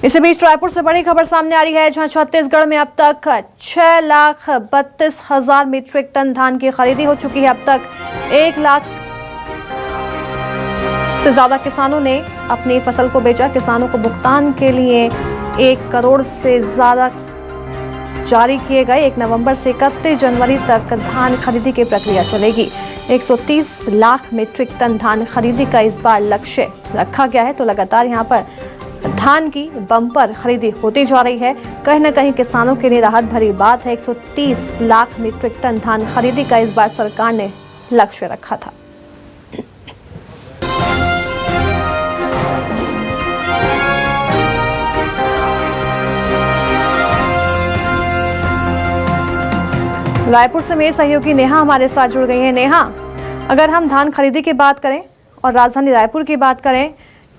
इसी बीच रायपुर से बड़ी खबर सामने आ रही है, जहां छत्तीसगढ़ में अब तक 6,32,000 मीट्रिक टन धान की खरीदी हो चुकी है। अब तक 1 लाख से ज्यादा किसानों ने अपनी फसल को बेचा। किसानों को भुगतान के लिए 1 करोड़ से ज्यादा जारी किए गए। 1 नवंबर से 31 जनवरी तक धान खरीदी की प्रक्रिया चलेगी। 130 लाख मीट्रिक टन धान खरीदी का इस बार लक्ष्य रखा गया है। तो लगातार यहाँ पर धान की बम्पर खरीदी होती जा रही है। कहीं न कहीं किसानों के लिए राहत भरी बात है। 130 लाख मीट्रिक टन धान खरीदी का इस बार सरकार ने लक्ष्य रखा था। रायपुर से मेरे सहयोगी नेहा हमारे साथ जुड़ गई है। नेहा, अगर हम धान खरीदी की बात करें और राजधानी रायपुर की बात करें,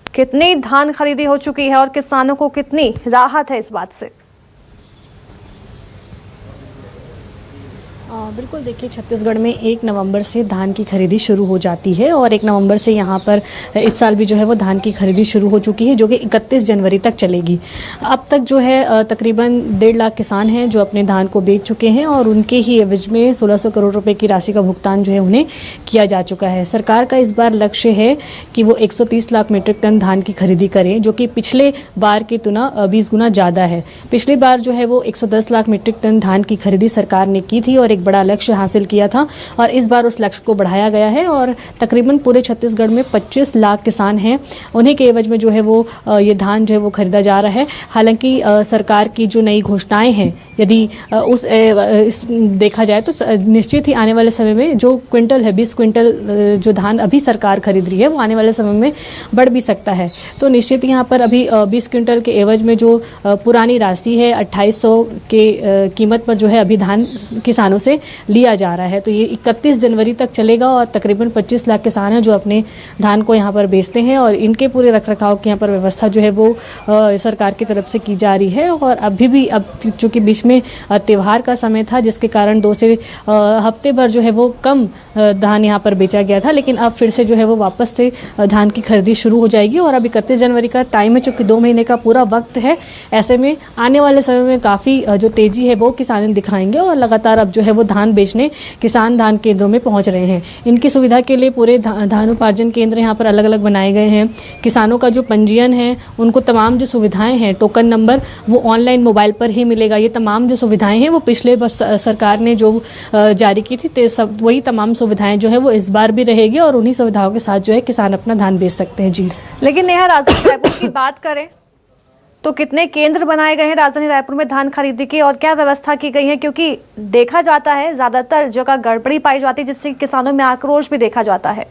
कितनी धान खरीदी हो चुकी है और किसानों को कितनी राहत है इस बात से? बिल्कुल, देखिए छत्तीसगढ़ में 1 नवंबर से धान की खरीदी शुरू हो जाती है और 1 नवंबर से यहाँ पर इस साल भी जो है वो धान की खरीदी शुरू हो चुकी है, जो कि 31 जनवरी तक चलेगी। अब तक जो है तकरीबन 1.5 लाख किसान हैं जो अपने धान को बेच चुके हैं और उनके ही एवज में 1600 करोड़ रुपए की राशि का भुगतान जो है उन्हें किया जा चुका है। सरकार का इस बार लक्ष्य है कि वो 130 लाख मीट्रिक टन धान की खरीदी करें, जो कि पिछले बार की तुलना 20 गुना ज़्यादा है। पिछली बार जो है वो 110 लाख मीट्रिक टन धान की खरीदी सरकार ने की थी और एक बड़ा लक्ष्य हासिल किया था, और इस बार उस लक्ष्य को बढ़ाया गया है और तकरीबन पूरे छत्तीसगढ़ में 25 लाख किसान हैं, उन्हीं के एवज में जो है वो ये धान जो है वो खरीदा जा रहा है। हालांकि सरकार की जो नई घोषणाएं हैं, यदि देखा जाए तो निश्चित ही आने वाले समय में जो क्विंटल है 20 क्विंटल जो धान अभी सरकार खरीद रही है वो आने वाले समय में बढ़ भी सकता है। तो निश्चित यहाँ पर अभी 20 क्विंटल के एवज में जो पुरानी राशि है 2800 के कीमत पर जो है अभी धान किसानों से लिया जा रहा है। तो ये 31 जनवरी तक चलेगा और तकरीबन 25 लाख किसान हैं जो अपने धान को यहाँ पर बेचते हैं और इनके पूरे रखरखाव की यहाँ पर व्यवस्था जो है वो सरकार की तरफ से की जा रही है। और अभी भी अब चूँकि बीच में त्यौहार का समय था, जिसके कारण 2 से हफ्ते भर जो है वो कम धान यहाँ पर बेचा गया था, लेकिन अब फिर से जो है वो वापस से धान की खरीदी शुरू हो जाएगी और अब 31 जनवरी का टाइम है, चूँकि 2 महीने का पूरा वक्त है। ऐसे में आने वाले समय में काफ़ी जो तेज़ी है वो किसान दिखाएंगे और लगातार अब जो है वो धान बेचने किसान धान केंद्रों में पहुंच रहे हैं। इनकी सुविधा के लिए पूरे धान उपार्जन केंद्र यहाँ पर अलग अलग बनाए गए हैं। किसानों का जो पंजीयन है, उनको तमाम जो सुविधाएं हैं, टोकन नंबर वो ऑनलाइन मोबाइल पर ही मिलेगा। ये तमाम जो सुविधाएं हैं वो पिछले सरकार ने जो जारी की थी, सब वही तमाम सुविधाएं जो है वो इस बार भी रहेगी और उन्हीं सुविधाओं के साथ जो है किसान अपना धान बेच सकते हैं। जी, लेकिन नेहा, राजधानी रायपुर की बात करें तो कितने केंद्र बनाए गए हैं राजधानी रायपुर में धान खरीदी की और क्या व्यवस्था की गई है? क्योंकि देखा जाता है ज्यादातर जगह गड़बड़ी पाई जाती है, जिससे किसानों में आक्रोश भी देखा जाता है।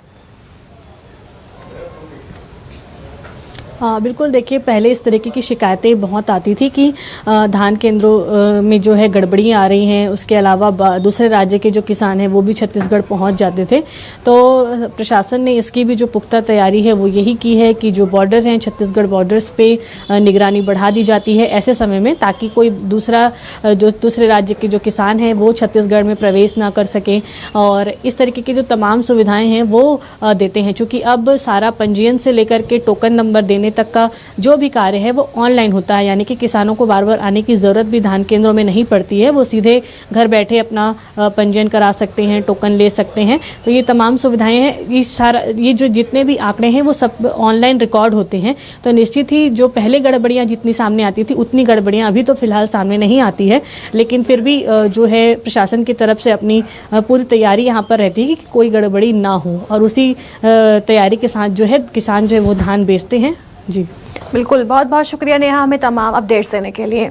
बिल्कुल, देखिए पहले इस तरीके की शिकायतें बहुत आती थी कि धान केंद्रों में जो है गड़बड़ियाँ आ रही हैं। उसके अलावा दूसरे राज्य के जो किसान हैं वो भी छत्तीसगढ़ पहुंच जाते थे। तो प्रशासन ने इसकी भी जो पुख्ता तैयारी है वो यही की है कि जो बॉर्डर हैं, छत्तीसगढ़ बॉर्डर्स पे निगरानी बढ़ा दी जाती है ऐसे समय में, ताकि कोई दूसरे राज्य के जो किसान हैं वो छत्तीसगढ़ में प्रवेश ना कर सकें। और इस तरीके की जो तमाम सुविधाएँ हैं वो देते हैं। चूँकि अब सारा पंजीयन से लेकर के टोकन नंबर देने तक का जो भी कार्य है वो ऑनलाइन होता है, यानी कि किसानों को बार बार आने की ज़रूरत भी धान केंद्रों में नहीं पड़ती है। वो सीधे घर बैठे अपना पंजीयन करा सकते हैं, टोकन ले सकते हैं। तो ये तमाम सुविधाएं हैं। ये जो जितने भी आंकड़े हैं वो सब ऑनलाइन रिकॉर्ड होते हैं। तो निश्चित ही जो पहले गड़बड़ियाँ जितनी सामने आती थी उतनी गड़बड़ियाँ अभी तो फिलहाल सामने नहीं आती है, लेकिन फिर भी जो है प्रशासन की तरफ से अपनी पूरी तैयारी यहाँ पर रहती है कि कोई गड़बड़ी ना हो, और उसी तैयारी के साथ जो है किसान जो है वो धान बेचते हैं। जी बिल्कुल, बहुत बहुत शुक्रिया नेहा हमें तमाम अपडेट्स देने के लिए।